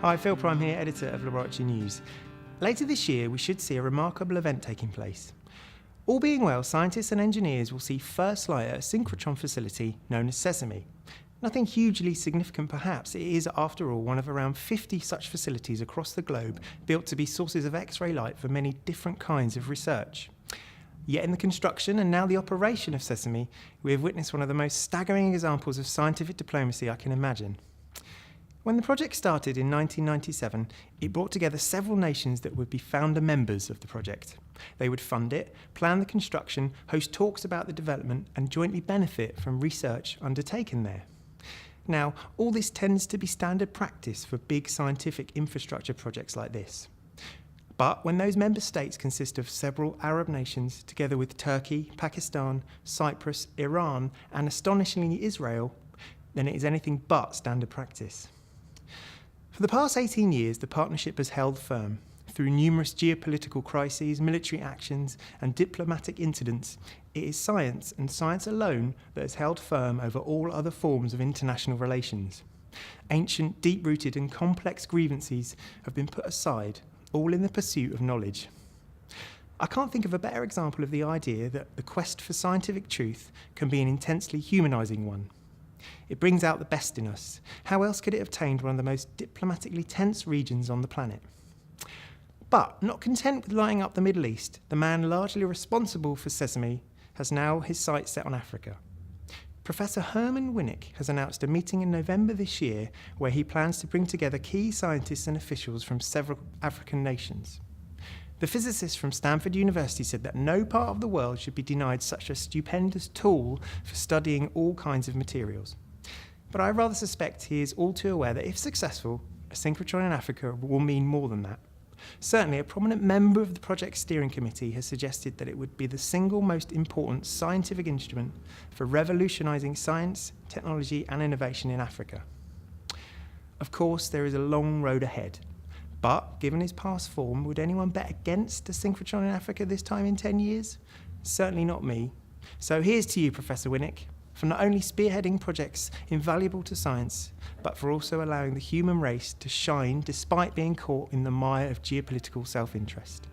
Hi, Phil Prime here, editor of Laboratory News. Later this year, we should see a remarkable event taking place. All being well, scientists and engineers will see first light at a synchrotron facility known as Sesame. Nothing hugely significant perhaps, it is after all one of around 50 such facilities across the globe built to be sources of X-ray light for many different kinds of research. Yet in the construction and now the operation of Sesame, we have witnessed one of the most staggering examples of scientific diplomacy I can imagine. When the project started in 1997, it brought together several nations that would be founder members of the project. They would fund it, plan the construction, host talks about the development, and jointly benefit from research undertaken there. Now, all this tends to be standard practice for big scientific infrastructure projects like this. But when those member states consist of several Arab nations, together with Turkey, Pakistan, Cyprus, Iran, and astonishingly Israel, then it is anything but standard practice. For the past 18 years, the partnership has held firm. Through numerous geopolitical crises, military actions, and diplomatic incidents, it is science, and science alone, that has held firm over all other forms of international relations. Ancient, deep-rooted, and complex grievances have been put aside, all in the pursuit of knowledge. I can't think of a better example of the idea that the quest for scientific truth can be an intensely humanising one. It brings out the best in us. How else could it have tamed one of the most diplomatically tense regions on the planet? But, not content with lighting up the Middle East, the man largely responsible for Sesame has now his sights set on Africa. Professor Herman Winnick has announced a meeting in November this year where he plans to bring together key scientists and officials from several African nations. The physicist from Stanford University said that no part of the world should be denied such a stupendous tool for studying all kinds of materials. But I rather suspect he is all too aware that if successful, a synchrotron in Africa will mean more than that. Certainly, a prominent member of the project steering committee has suggested that it would be the single most important scientific instrument for revolutionising science, technology and innovation in Africa. Of course, there is a long road ahead. But, given his past form, would anyone bet against a synchrotron in Africa this time in 10 years? Certainly not me. So here's to you, Professor Winnick, for not only spearheading projects invaluable to science, but for also allowing the human race to shine despite being caught in the mire of geopolitical self-interest.